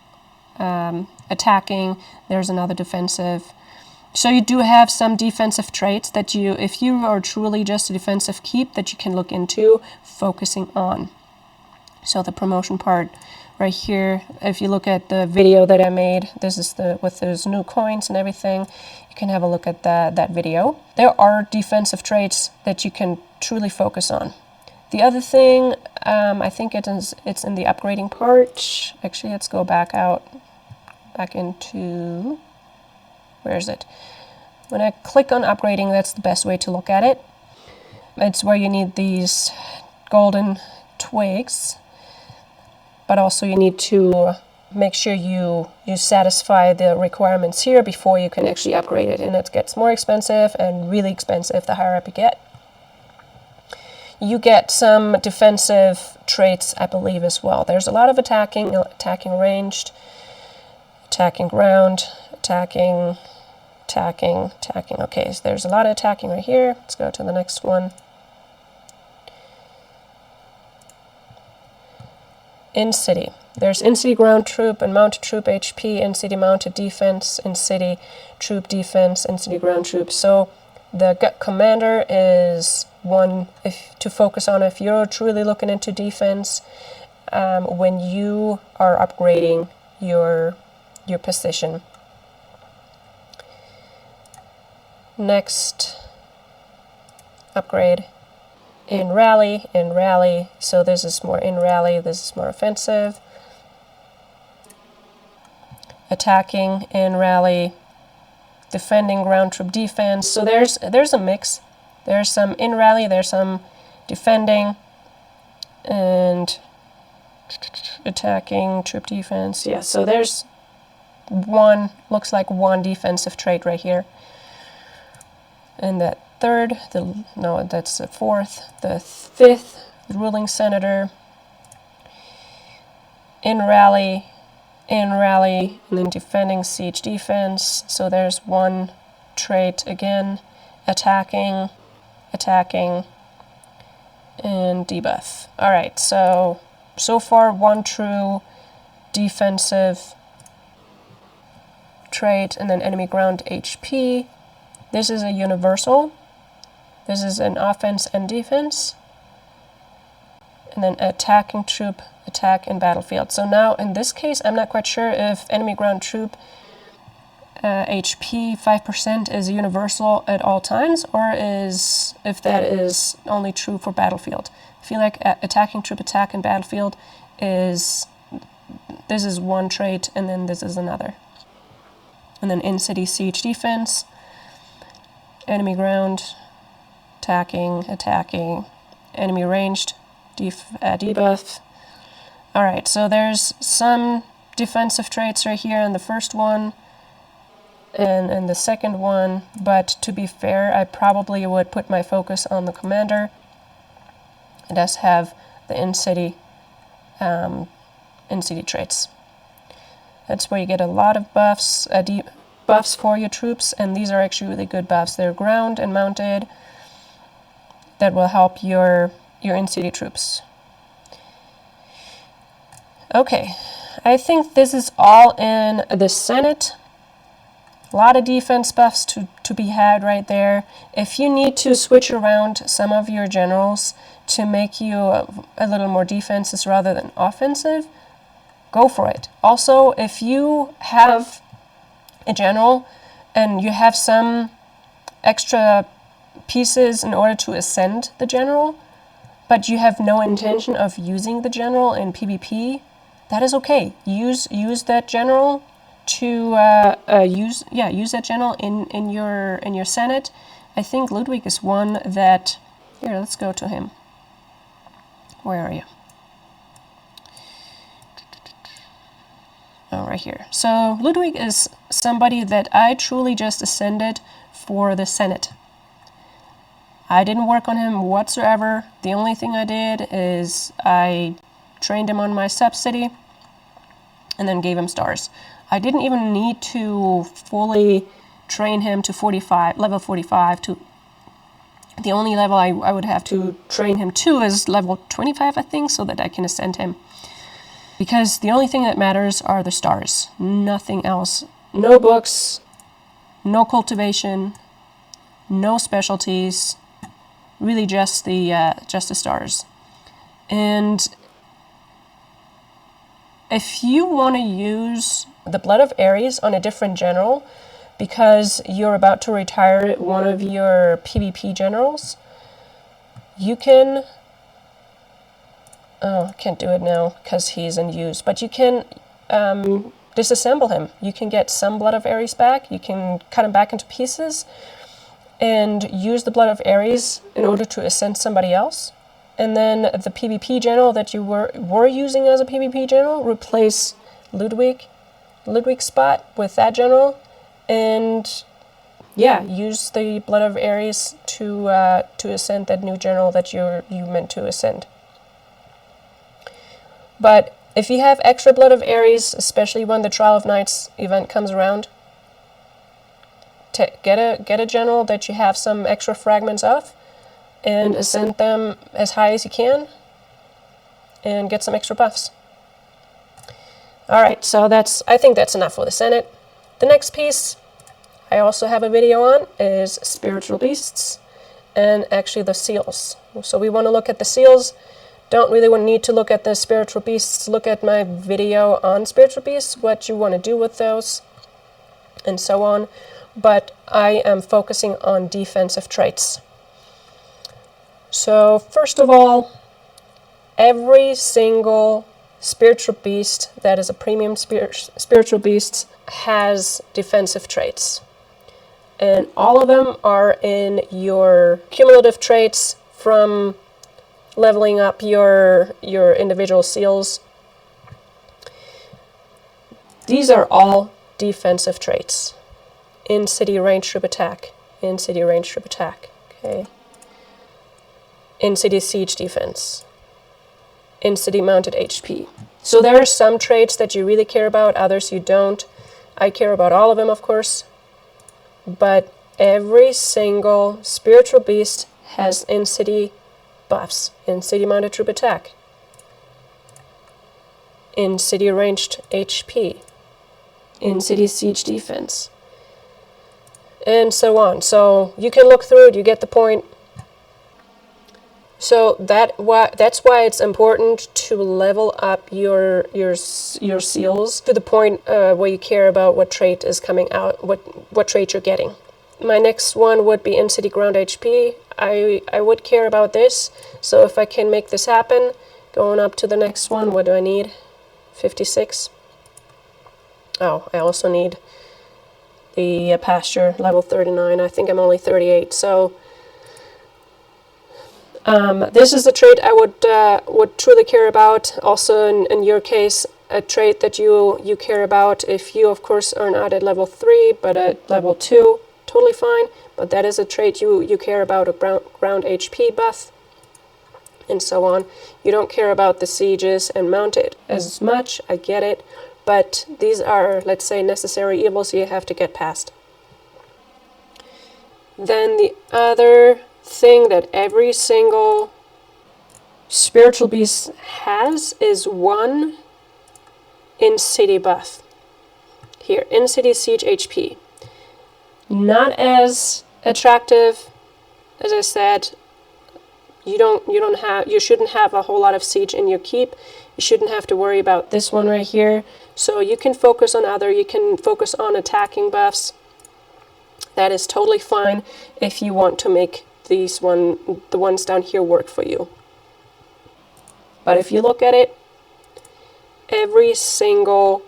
attacking. There's another defensive. So you do have some defensive traits that you, if you are truly just a defensive keep, that you can look into focusing on. So the promotion part right here, if you look at the video that I made, this is with those new coins and everything, you can have a look at that video. There are defensive traits that you can truly focus on. The other thing, I think it's in the upgrading part. Actually, let's go back into, where is it? When I click on upgrading, that's the best way to look at it. It's where you need these golden twigs, but also you need to make sure you satisfy the requirements here before you can actually upgrade it, and it gets more expensive and really expensive the higher up you get. You get some defensive traits, I believe, as well. There's a lot of attacking ranged, attacking ground, attacking. Okay, so there's a lot of attacking right here. Let's go to the next one. In-city. There's in-city ground troop and mounted troop HP, in-city mounted defense, in-city troop defense, in-city ground troop. So the commander is one to focus on if you're truly looking into defense when you are upgrading your position. Next, upgrade in rally. So this is more in rally, this is more offensive. Attacking in rally, defending ground troop defense. So there's a mix. There's some in rally, there's some defending, and attacking troop defense. Yeah, so there's looks like one defensive trait right here. And that third, that's the fourth, the fifth, ruling senator, in rally, and then defending siege defense. So there's one trait again, attacking, and debuff. All right, so far one true defensive trait, and then enemy ground HP. This is a universal. This is an offense and defense. And then attacking troop, attack in battlefield. So now in this case, I'm not quite sure if enemy ground troop HP 5% is universal at all times, or if that is only true for battlefield. I feel like attacking troop attack in battlefield this is one trait, and then this is another. And then in-city siege defense, enemy ground, attacking, enemy ranged debuff. Alright, so there's some defensive traits right here in the first one and the second one, but to be fair, I probably would put my focus on the commander. It does have the in-city traits. That's where you get a lot of buffs, buffs for your troops, and these are actually really good buffs. They're ground and mounted. That will help your in-city troops. Okay, I think this is all in the Senate. A lot of defense buffs to be had right there. If you need to switch around some of your generals to make you a little more defensive rather than offensive, go for it. Also, if you have a general and you have some extra pieces in order to ascend the general, but you have no intention of using the general in PvP, that is okay. Use that general to use that general in your Senate. I think Ludwig is one that. Here, let's go to him. Where are you? Oh, right here. So Ludwig is somebody that I truly just ascended for the Senate. I didn't work on him whatsoever. The only thing I did is I trained him on my sub-city and then gave him stars. I didn't even need to fully train him to level 45. The only level I would have to train him to is level 25, I think, so that I can ascend him. Because the only thing that matters are the stars, nothing else. No books, no cultivation, no specialties, really just the stars. And if you want to use the Blood of Ares on a different general, because you're about to retire one of your PvP generals, you can... Oh, I can't do it now because he's in use, but you can disassemble him. You can get some Blood of Ares back, you can cut him back into pieces, and use the Blood of Ares in order to ascend somebody else. And then the PvP general that you were using as a PvP general, replace Ludwig's spot with that general, and yeah, use the Blood of Ares to ascend that new general that you meant to ascend. But if you have extra Blood of Ares, especially when the Trial of Knights event comes around, get a general that you have some extra fragments of, and ascend them as high as you can, and get some extra buffs. Alright, so I think that's enough for the Senate. The next piece I also have a video on is Spiritual Beasts, and actually the Seals. So we want to look at the Seals. Don't really need to look at the Spiritual Beasts. Look at my video on Spiritual Beasts, what you want to do with those, and so on. But I am focusing on defensive traits. So first of all, every single spiritual beast that is a premium spiritual beast has defensive traits. And all of them are in your cumulative traits from leveling up your individual seals. These are all defensive traits. In-city range troop attack, in-city range troop attack, okay. In-city siege defense, in-city mounted HP. So there are some traits that you really care about, others you don't. I care about all of them, of course. But every single spiritual beast has in-city buffs. In-city mounted troop attack, in-city ranged HP, in-city siege defense, and so on. So you can look through it, you get the point. So that's why it's important to level up your seals to the point where you care about what trait is coming out, what trait you're getting. My next one would be in-city ground HP. I would care about this, so if I can make this happen, going up to the next one, what do I need? 56. Oh, I also need the pasture level 39. I think I'm only 38, so This is a trait I would truly care about. Also, in your case, a trait that you care about. If you, of course, are not at level 3, but at level 2, totally fine. But that is a trait you care about, a ground HP buff, and so on. You don't care about the sieges and mounted as much, I get it. But these are, let's say, necessary evils you have to get past. Then the other thing that every single spiritual beast has is one in-city buff. Here, in-city siege HP. Not as attractive, as I said. You shouldn't have a whole lot of siege in your keep. You shouldn't have to worry about this one right here. So you can focus on you can focus on attacking buffs. That is totally fine if you want to make the ones down here work for you. But if you look at it, every single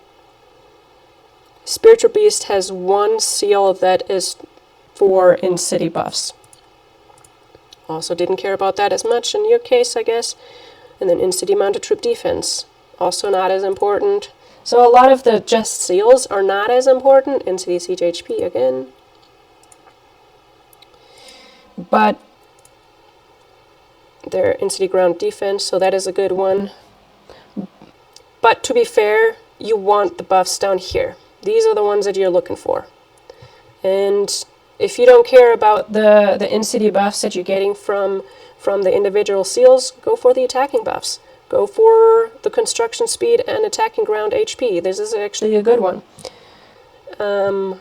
spiritual beast has one seal that is for in-city buffs. Also didn't care about that as much in your case, I guess. And then in-city mounted troop defense, also not as important. So a lot of the just seals are not as important. In-city siege HP again. But they're in-city ground defense, so that is a good one. But to be fair, you want the buffs down here. These are the ones that you're looking for. And if you don't care about the in-city buffs that you're getting from the individual seals, go for the attacking buffs. Go for the construction speed and attacking ground HP. This is actually a good one.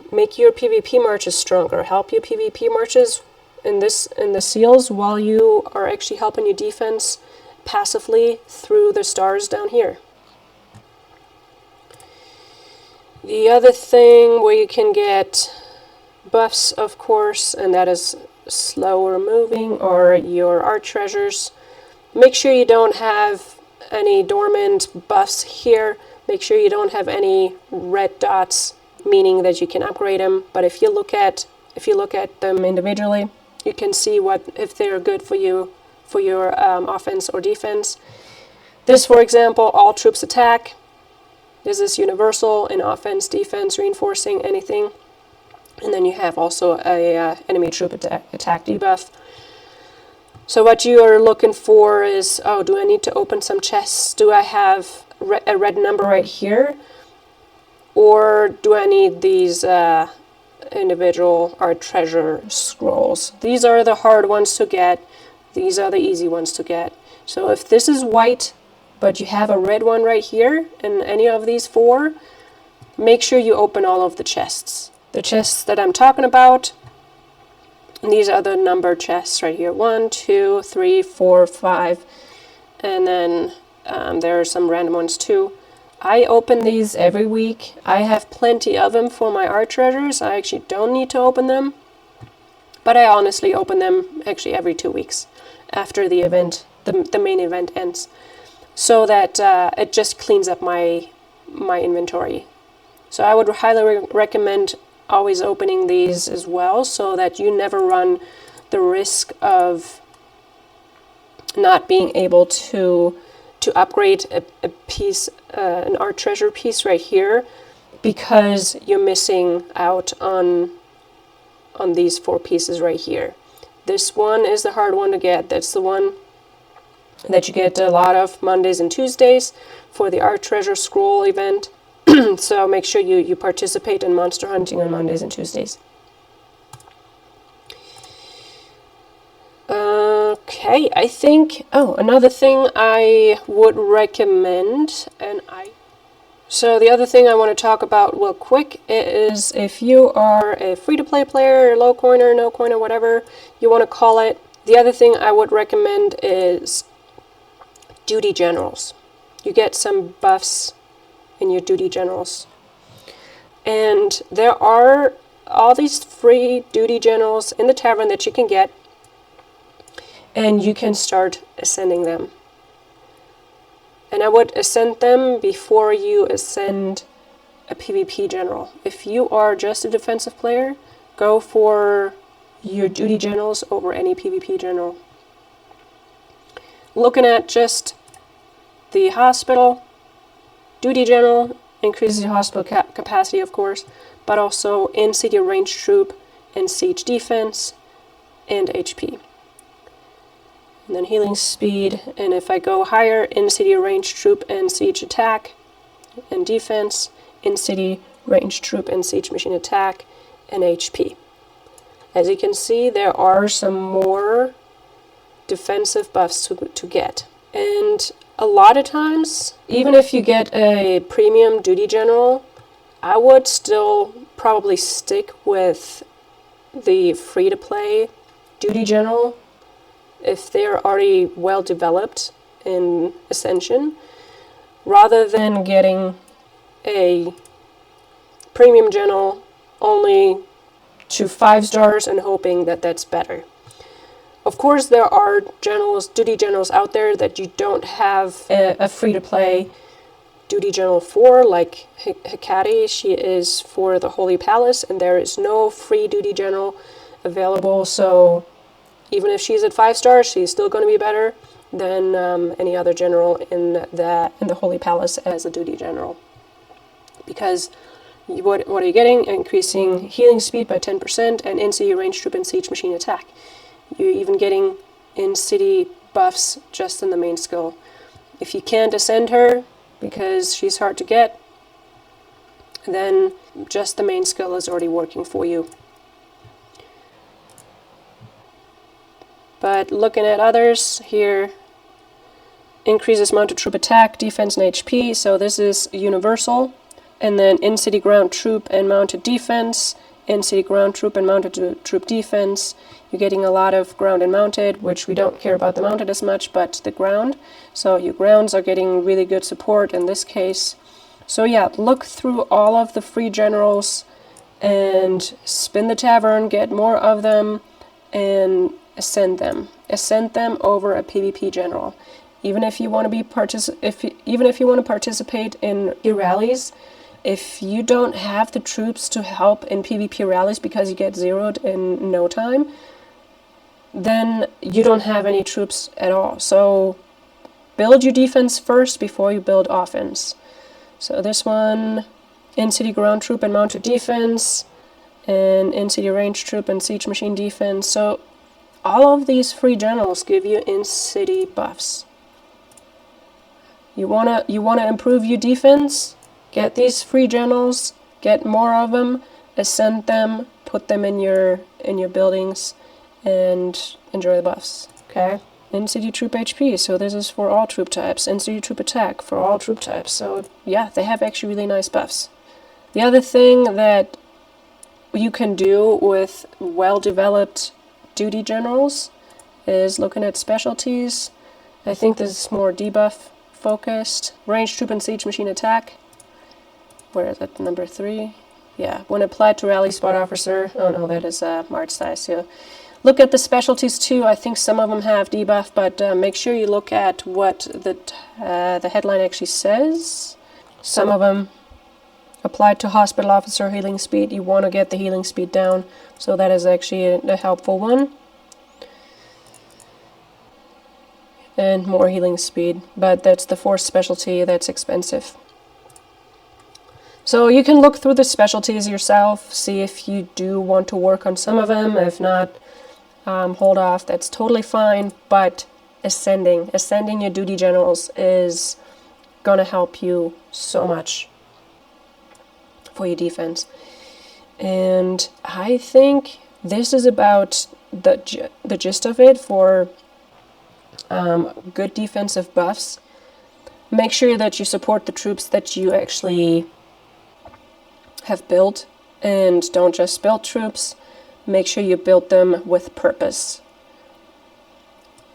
Make your PvP marches stronger. Help your PvP marches in the seals while you are actually helping your defense passively through the stars down here. The other thing where you can get buffs, of course, and that is slower moving or your art treasures. Make sure you don't have any dormant buffs here. Make sure you don't have any red dots, meaning that you can upgrade them. But if you look at them individually, you can see if they are good for you for your offense or defense. This, for example, all troops attack. This is universal in offense, defense, reinforcing, anything. And then you have also a enemy troop attack debuff. So what you are looking for is, do I need to open some chests? Do I have a red number right here? Or do I need these individual art treasure scrolls? These are the hard ones to get. These are the easy ones to get. So if this is white, but you have a red one right here in any of these 4, make sure you open all of the chests. The chests that I'm talking about, and these are the numbered chests right here. 1, 2, 3, 4, 5, and then there are some random ones too. I open these every week. I have plenty of them for my art treasures. I actually don't need to open them, but I honestly open them actually every 2 weeks after the event, the main event ends, so that it just cleans up my inventory. So I would highly recommend always opening these as well, so that you never run the risk of not being able to upgrade a piece, an art treasure piece right here, because you're missing out on these 4 pieces right here. This one is the hard one to get. That's the one that you get a lot of Mondays and Tuesdays for the art treasure scroll event. So make sure you participate in monster hunting on Mondays and Tuesdays. Okay, I think, another thing I would recommend, so the other thing I want to talk about real quick is if you are a free-to-play player, or low coiner, no coiner, whatever you want to call it, the other thing I would recommend is duty generals. You get some buffs in your duty generals. And there are all these free duty generals in the tavern that you can get, and you can start ascending them. And I would ascend them before you ascend a PvP general. If you are just a defensive player, go for your duty generals over any PvP general. looking at just the hospital, duty general increases your hospital capacity, of course, but also in-city ranged troop and siege defense and HP. And then healing speed, and if I go higher, in-city ranged troop and siege attack and defense, in-city ranged troop and siege machine attack, and HP. As you can see, there are some more defensive buffs to get. And a lot of times, even if you get a premium duty general, I would still probably stick with the free-to-play duty general if they're already well developed in Ascension, rather than getting a premium general only to 5 stars and hoping that that's better. Of course, there are generals, duty generals out there that you don't have a free-to-play duty general for, like Hecate. She is for the Holy Palace, and there is no free duty general available, so even if she's at 5 stars, she's still going to be better than any other general in the Holy Palace as a duty general. Because what are you getting? Increasing healing speed by 10% and in-city ranged troop and siege machine attack. You're even getting in-city buffs just in the main skill. If you can't ascend her because she's hard to get, then just the main skill is already working for you. But looking at others here, increases mounted troop attack, defense, and HP, so this is universal. And then in-city ground troop and mounted defense, in-city ground troop and mounted troop defense. You're getting a lot of ground and mounted, which we don't care about the mounted as much, but the ground. So your grounds are getting really good support in this case. So yeah, look through all of the free generals and spin the tavern, get more of them, and ascend them. Ascend them over a PvP general. Even if you want to be participate in rallies, if you don't have the troops to help in PvP rallies because you get zeroed in no time, then you don't have any troops at all. So build your defense first before you build offense. So this one, in-city ground troop and mounted defense, and in-city ranged troop and siege machine defense. So all of these free generals give you in-city buffs. You wanna improve your defense? Get these free generals, get more of them, ascend them, put them in your buildings, and enjoy the buffs. Okay? In-city troop HP, so this is for all troop types. In-city troop attack for all troop types. So yeah, they have actually really nice buffs. The other thing that you can do with well-developed duty generals is looking at specialties. I think this is more debuff focused. Ranged troop and siege machine attack. Where is it? Number 3? Yeah, when applied to rally spot officer. Oh no, that is March size. So look at the specialties too. I think some of them have debuff, but make sure you look at what the headline actually says. Some of them applied to hospital officer healing speed. You want to get the healing speed down, so that is actually a helpful one. And more healing speed, but that's the 4th specialty, that's expensive. So you can look through the specialties yourself, see if you do want to work on some of them. If not, hold off, that's totally fine. But ascending your duty generals is gonna help you so much for your defense. And I think this is about the gist of it for good defensive buffs. Make sure that you support the troops that you actually have built, and don't just build troops. Make sure you build them with purpose.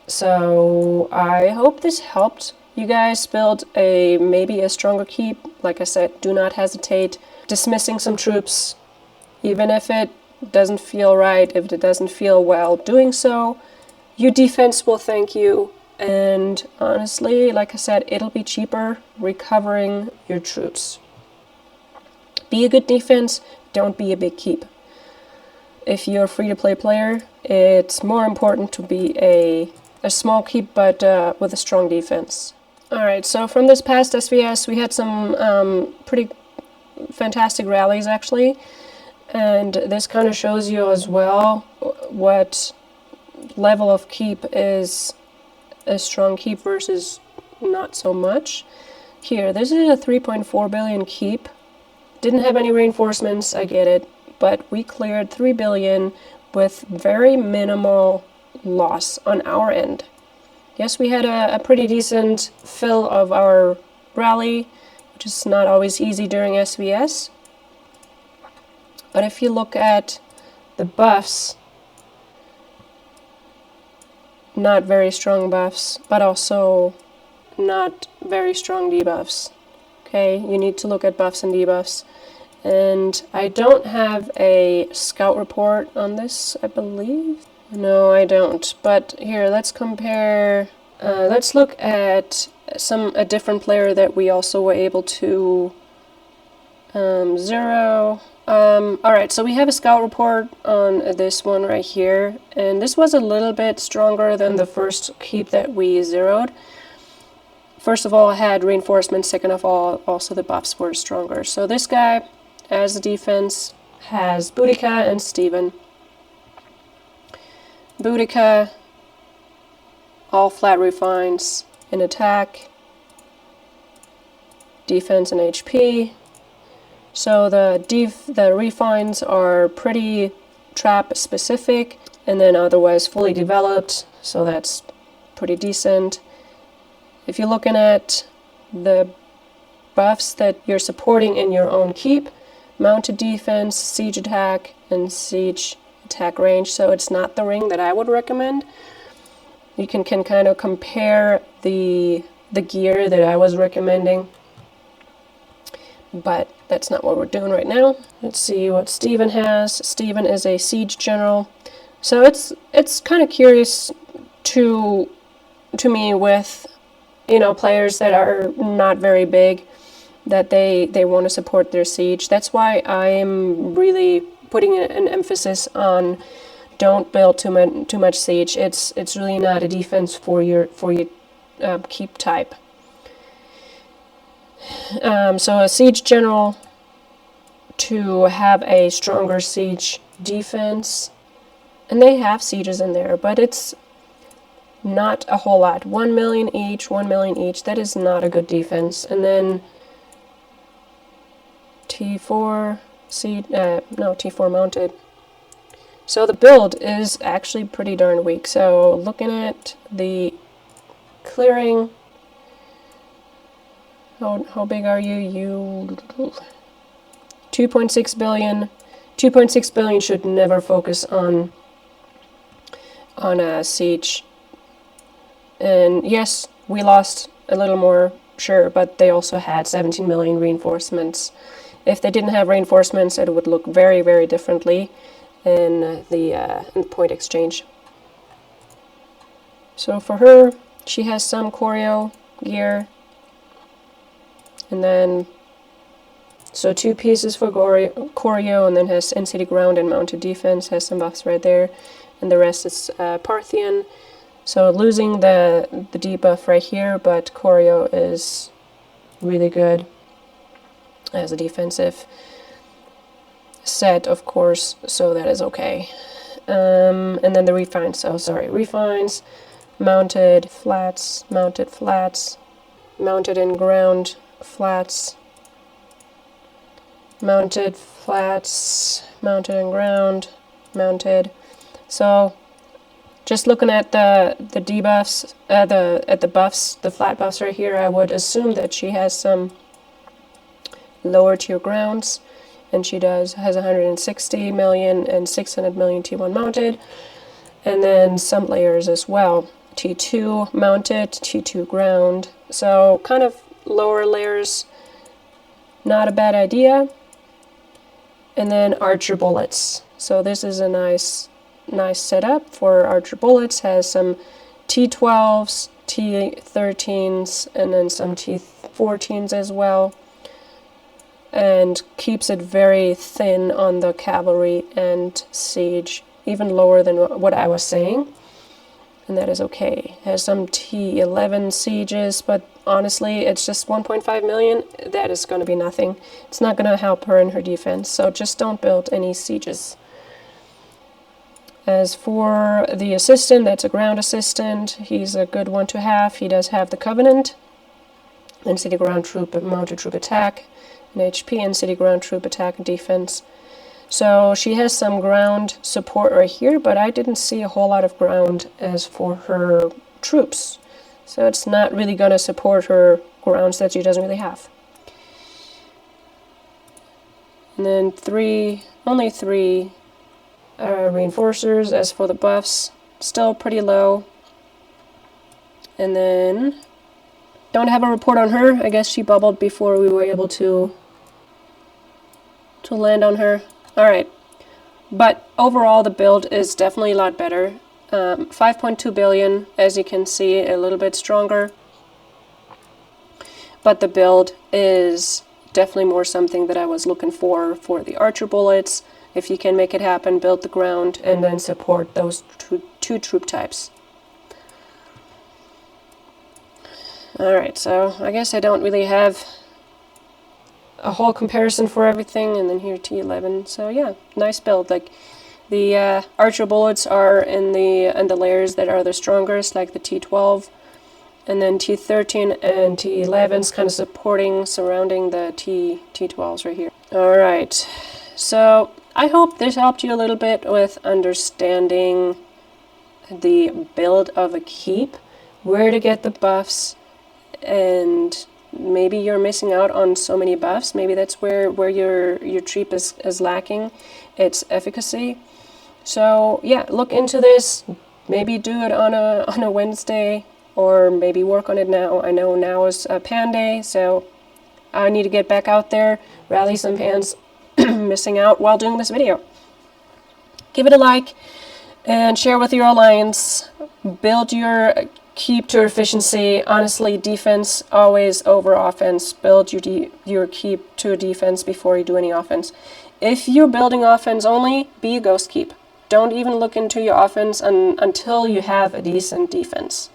So I hope this helped you guys build maybe a stronger keep. Like I said, do not hesitate dismissing some troops, even if it doesn't feel right, if it doesn't feel well doing so. Your defense will thank you, and honestly, like I said, it'll be cheaper recovering your troops. Be a good defense, don't be a big keep. If you're a free-to-play player, it's more important to be a a small keep, but with a strong defense. Alright, so from this past SVS, we had some pretty fantastic rallies, actually. And this kind of shows you as well what level of keep is a strong keep versus not so much. Here, this is a 3.4 billion keep. Didn't have any reinforcements, I get it, but we cleared 3 billion with very minimal loss on our end. Yes, we had a pretty decent fill of our rally, which is not always easy during SVS. But if you look at the buffs, not very strong buffs, but also not very strong debuffs. Okay, you need to look at buffs and debuffs. And I don't have a scout report on this, I believe. No, I don't. But here, let's compare. Let's look at a different player that we also were able to zero. Alright, so we have a scout report on this one right here, and this was a little bit stronger than the first keep that we zeroed. First of all, I had reinforcements, second of all, also the buffs were stronger. So this guy, as a defense, has Boudica and Steven. Boudica, all flat refines in attack, defense and HP. So the refines are pretty trap specific, and then otherwise fully developed, so that's pretty decent. If you're looking at the buffs that you're supporting in your own keep, mounted defense, siege attack, and siege attack range, so it's not the ring that I would recommend. You can kind of compare the gear that I was recommending, but that's not what we're doing right now. Let's see what Steven has. Steven is a siege general, so it's kind of curious to me with, you know, players that are not very big, that they want to support their siege. That's why I'm really putting an emphasis on don't build too much siege. It's really not a defense for your keep type. So a siege general to have a stronger siege defense, and they have sieges in there, but it's not a whole lot. 1 million each, 1 million each. That is not a good defense. And then T4 T4 mounted. So the build is actually pretty darn weak. So looking at the clearing, how big are you? You 2.6 billion. 2.6 billion should never focus on a siege. And yes, we lost a little more, sure, but they also had 17 million reinforcements. If they didn't have reinforcements, it would look very, very differently in the point exchange. So for her, she has some choreo gear, and then so 2 pieces for choreo, and then has in-city ground and mounted defense, has some buffs right there, and the rest is Parthian. So losing the debuff right here, but choreo is really good as a defensive set, of course, so that is okay. And then the refines, refines, mounted flats, mounted and ground flats, mounted flats, mounted and ground, mounted. So just looking at the debuffs, at the buffs, the flat buffs right here, I would assume that she has some lower tier grounds, and she has 160 million and 600 million T1 mounted, and then some layers as well. T2 mounted, T2 ground, so kind of lower layers, not a bad idea. And then archer bullets. So this is a nice setup for archer bullets. Has some T12s, T13s, and then some T14s as well, and keeps it very thin on the cavalry and siege, even lower than what I was saying. and that is okay. Has some T11 sieges, but honestly, it's just 1.5 million. That is going to be nothing. It's not going to help her in her defense, so just don't build any sieges. As for the assistant, that's a ground assistant. He's a good one to have. He does have the Covenant, and city ground troop, mounted troop attack, and HP, and city ground troop attack and defense. So she has some ground support right here, but I didn't see a whole lot of ground as for her troops. So it's not really going to support her grounds that she doesn't really have. And then only three reinforcers. As for the buffs, still pretty low. And then don't have a report on her. I guess she bubbled before we were able to land on her. Alright, but overall the build is definitely a lot better. 5.2 billion, as you can see, a little bit stronger. But the build is definitely more something that I was looking for the archer bullets. If you can make it happen, build the ground, and then support those two troop types. Alright, so I guess I don't really have a whole comparison for everything, and then here T11. So yeah, nice build. Like the archer bullets are in the layers that are the strongest, like the T12, and then T13 and T11's kind of surrounding the T12s right here. All right, so I hope this helped you a little bit with understanding the build of a keep, where to get the buffs, and maybe you're missing out on so many buffs. Maybe that's where your troop is lacking its efficacy. So yeah, look into this. Maybe do it on a Wednesday, or maybe work on it now. I know now is a pan day, so I need to get back out there, rally some pans missing out while doing this video. Give it a like and share with your alliance. Build your keep to efficiency. Honestly, defense always over offense. Build your keep to defense before you do any offense. If you're building offense only, be a ghost keep. Don't even look into your offense until you have a decent defense.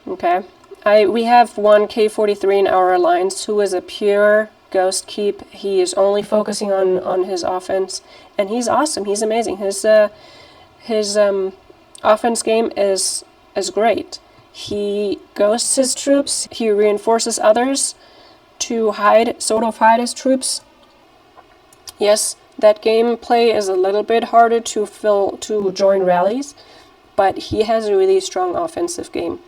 Okay, we have one K43 in our alliance who is a pure ghost keep. He is only focusing on his offense, and he's awesome. He's amazing. His offense game is great. He ghosts his troops. He reinforces others to hide his troops. Yes, that gameplay is a little bit harder to join rallies, but he has a really strong offensive game.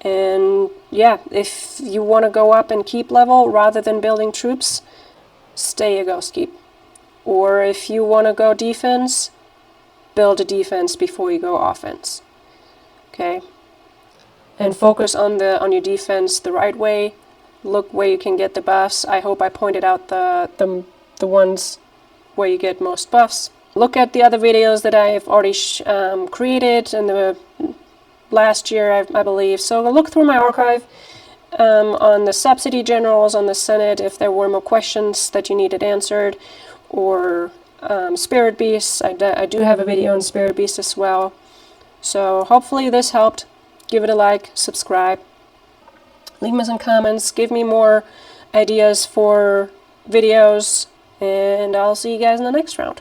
And yeah, if you want to go up and keep level rather than building troops, stay a ghost keep. Or if you want to go defense, build a defense before you go offense. Okay, and focus on your defense the right way. Look where you can get the buffs. I hope I pointed out the ones where you get most buffs. Look at the other videos that I have already created in the last year, I believe. So look through my archive on the subsidy generals, on the Senate, if there were more questions that you needed answered, or Spirit Beasts. I do have a video on Spirit Beasts as well. So hopefully this helped. Give it a like, subscribe, leave me some comments, give me more ideas for videos, and I'll see you guys in the next round.